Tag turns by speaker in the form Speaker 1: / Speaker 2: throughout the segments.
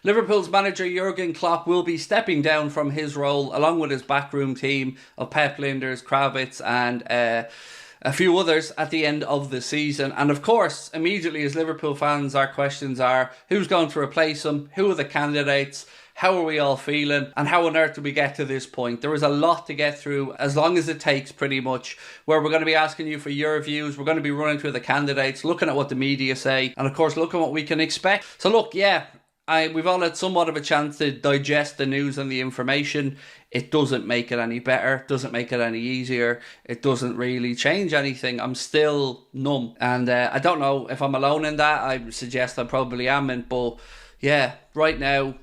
Speaker 1: Liverpool's manager Jurgen Klopp will be stepping down from his role along with his backroom team of Pep Linders, Kravitz and a few others at the end of the season. And of course, immediately as Liverpool fans, our questions are, who's going to replace him? Who are the candidates? How are we all feeling? And how on earth did we get to this point? There is a lot to get through, as long as it takes pretty much, where we're going to be asking you for your views. We're going to be running through the candidates, looking at what the media say, and of course looking at what we can expect. So look, yeah, we've all had somewhat of a chance to digest the news and the information. It doesn't make it any better, doesn't make it any easier. It doesn't really change anything. I'm still numb. And I don't know if I'm alone in that. I suggest I probably am. But yeah, right now,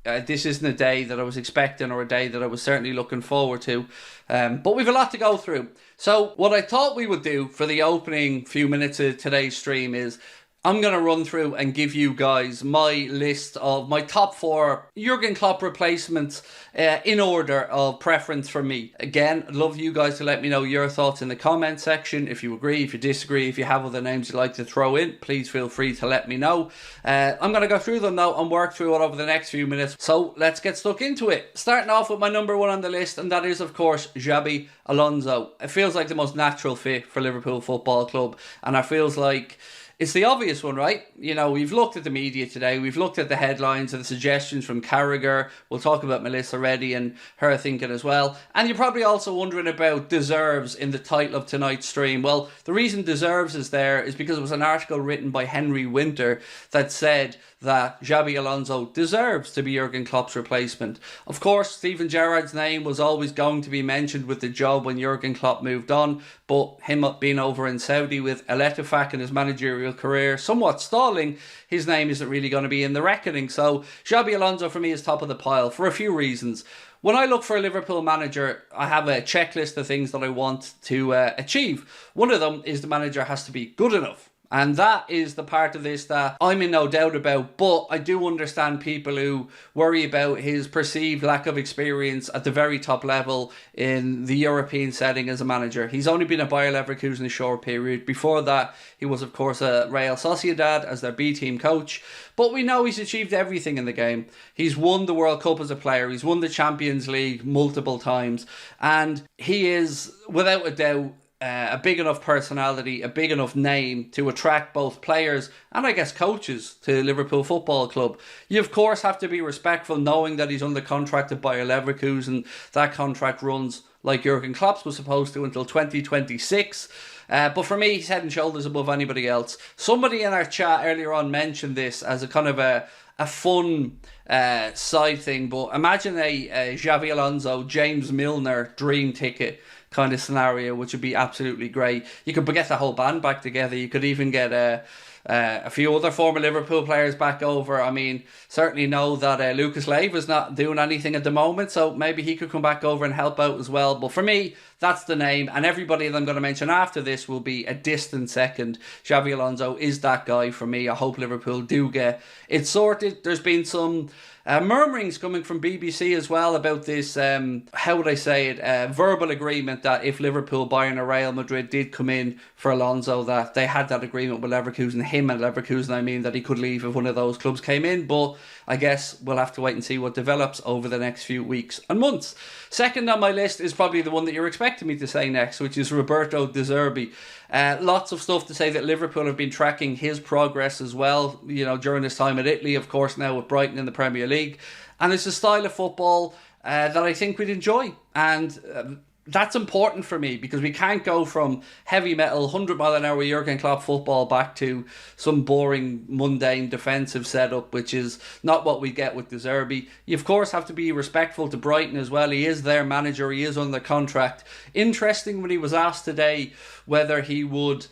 Speaker 1: this isn't a day that I was expecting or a day that I was certainly looking forward to. But we've a lot to go through. So what I thought we would do for the opening few minutes of today's stream is I'm going to run through and give you guys my list of my top 4 Jurgen Klopp replacements in order of preference for me. Again, I'd love you guys to let me know your thoughts in the comment section. If you agree, if you disagree, if you have other names you'd like to throw in, please feel free to let me know. I'm going to go through them now and work through it over the next few minutes. So let's get stuck into it. Starting off with my number 1 on the list, and that is, of course, Xabi Alonso. It feels like the most natural fit for Liverpool Football Club, and it feels like it's the obvious one, right? You know, we've looked at the media today. We've looked at the headlines and the suggestions from Carragher. We'll talk about Melissa Reddy and her thinking as well. And you're probably also wondering about deserves in the title of tonight's stream. Well, the reason deserves is there is because it was an article written by Henry Winter that said that Xabi Alonso deserves to be Jurgen Klopp's replacement. Of course, Steven Gerrard's name was always going to be mentioned with the job when Jurgen Klopp moved on, but him being over in Saudi with Al Ettifaq and his managerial career somewhat stalling, his name isn't really going to be in the reckoning. So Xabi Alonso for me is top of the pile for a few reasons. When I look for a Liverpool manager, I have a checklist of things that I want to achieve. One of them is the manager has to be good enough. And that is the part of this that I'm in no doubt about. But I do understand people who worry about his perceived lack of experience at the very top level in the European setting as a manager. He's only been at Bayer Leverkusen a short period. Before that, he was, of course, at Real Sociedad as their B-team coach. But we know he's achieved everything in the game. He's won the World Cup as a player. He's won the Champions League multiple times. And he is, without a doubt, a big enough personality, a big enough name to attract both players and I guess coaches to Liverpool Football Club. You of course have to be respectful knowing that he's under contract by Leverkusen. That contract runs like Jurgen Klopp's was supposed to until 2026. But for me, he's head and shoulders above anybody else. Somebody in our chat earlier on mentioned this as a kind of a fun side thing, but imagine a Xabi Alonso, James Milner dream ticket kind of scenario, which would be absolutely great. You could get the whole band back together. You could even get a few other former Liverpool players back over. I mean, certainly know that Lucas Leiva is not doing anything at the moment, so maybe he could come back over and help out as well. But for me, that's the name, and everybody that I'm going to mention after this will be a distant second. Xabi Alonso is that guy for me. I hope Liverpool do get it sorted. There's been some murmurings coming from BBC as well about this, how would I say it, verbal agreement that if Liverpool, Bayern or Real Madrid did come in for Alonso, that they had that agreement with Leverkusen, him and Leverkusen, I mean, that he could leave if one of those clubs came in. But I guess we'll have to wait and see what develops over the next few weeks and months. Second on my list is probably the one that you're expecting me to say next, which is Roberto De Zerbi. Lots of stuff to say that Liverpool have been tracking his progress as well, you know, during his time at Italy, of course, now with Brighton in the Premier League. And it's a style of football that I think we'd enjoy. And that's important for me because we can't go from heavy metal, 100-mile-an-hour Jurgen Klopp football back to some boring, mundane defensive setup, which is not what we get with De Zerbi. You, of course, have to be respectful to Brighton as well. He is their manager. He is under contract. Interesting when he was asked today whether he would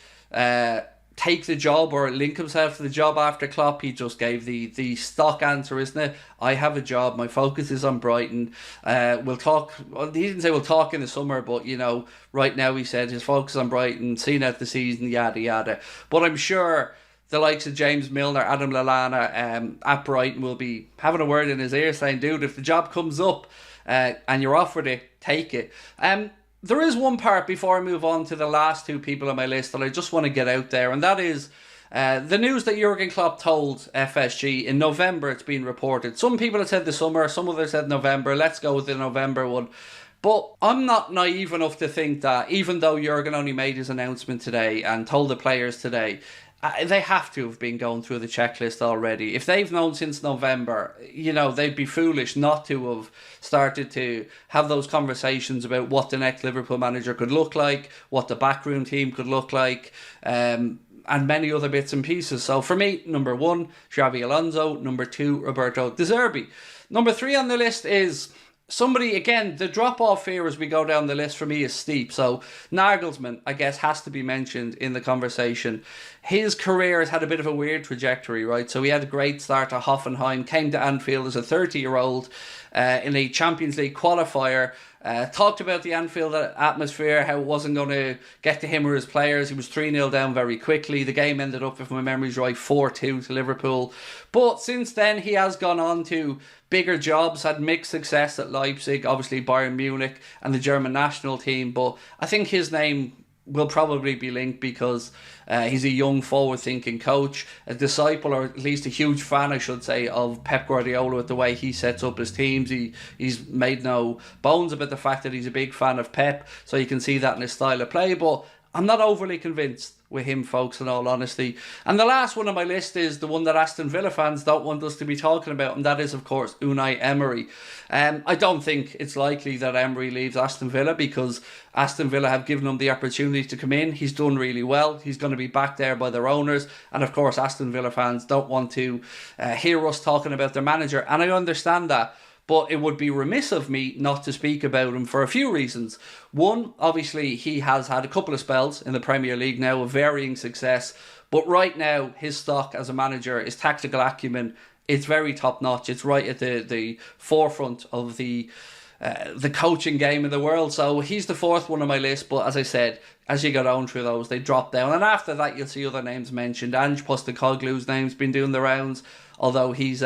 Speaker 1: take the job or link himself to the job after Klopp, he just gave the stock answer, isn't it? I have a job, my focus is on Brighton. We'll talk, well, he didn't say we'll talk in the summer, but you know, right now he said his focus on Brighton, seeing out the season, yada yada. But I'm sure the likes of James Milner, Adam Lallana at Brighton will be having a word in his ear saying, dude, if the job comes up and you're offered it, take it. There is one part before I move on to the last two people on my list that I just want to get out there, and that is The news that Jurgen Klopp told FSG in November, it's been reported. Some people have said the summer, some others said November. Let's go with the November one. But I'm not naive enough to think that even though Jurgen only made his announcement today and told the players today, they have to have been going through the checklist already. If they've known since November, they'd be foolish not to have started to have those conversations about what the next Liverpool manager could look like, what the backroom team could look like, and many other bits and pieces. So for me, number 1, Xabi Alonso. Number 2, Roberto De Zerbi. Number 3 on the list is somebody, again, the drop-off here as we go down the list for me is steep. So Nagelsmann, I guess, has to be mentioned in the conversation. His career has had a bit of a weird trajectory, right? So he had a great start at Hoffenheim, came to Anfield as a 30-year-old in a Champions League qualifier. Talked about the Anfield atmosphere, how it wasn't going to get to him or his players. He was 3-0 down very quickly. The game ended up, if my memory's right, 4-2 to Liverpool. But since then, he has gone on to bigger jobs, had mixed success at Leipzig, obviously Bayern Munich and the German national team. But I think his name will probably be linked because he's a young, forward-thinking coach, a disciple, or at least a huge fan, I should say, of Pep Guardiola with the way he sets up his teams. He's made no bones about the fact that he's a big fan of Pep, so you can see that in his style of play, but I'm not overly convinced with him, folks, in all honesty. And the last one on my list is the one that Aston Villa fans don't want us to be talking about, and that is, of course, Unai Emery. I don't think it's likely that Emery leaves Aston Villa because Aston Villa have given him the opportunity to come in. He's done really well. He's going to be backed there by their owners. And, of course, Aston Villa fans don't want to hear us talking about their manager. And I understand that. But it would be remiss of me not to speak about him for a few reasons. One, obviously, he has had a couple of spells in the Premier League now of varying success. But right now, his stock as a manager, his tactical acumen, it's very top-notch. It's right at the forefront of the coaching game in the world. So he's the 4th one on my list. But as I said, as you go down through those, they drop down. And after that, you'll see other names mentioned. Ange Postecoglou's name's been doing the rounds, although he's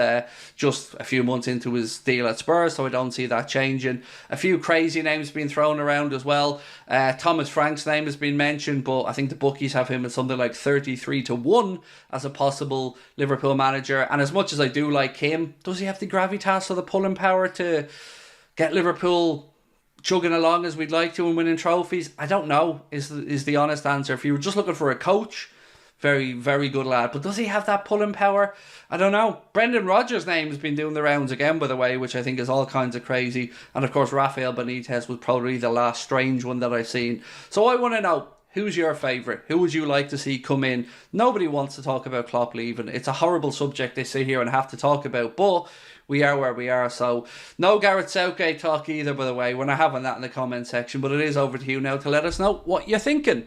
Speaker 1: just a few months into his deal at Spurs, so I don't see that changing. A few crazy names being thrown around as well. Thomas Frank's name has been mentioned, but I think the bookies have him at something like 33-1 as a possible Liverpool manager. And as much as I do like him, does he have the gravitas or the pulling power to get Liverpool chugging along as we'd like to and winning trophies? I don't know, is the honest answer. If you were just looking for a coach, very, very good lad. But does he have that pulling power? I don't know. Brendan Rodgers' name has been doing the rounds again, by the way, which I think is all kinds of crazy. And of course, Rafael Benitez was probably the last strange one that I've seen. So I want to know, who's your favourite? Who would you like to see come in? Nobody wants to talk about Klopp leaving. It's a horrible subject they sit here and have to talk about. But we are where we are. So no Gareth Southgate talk either, by the way. We're not having that in the comment section. But it is over to you now to let us know what you're thinking.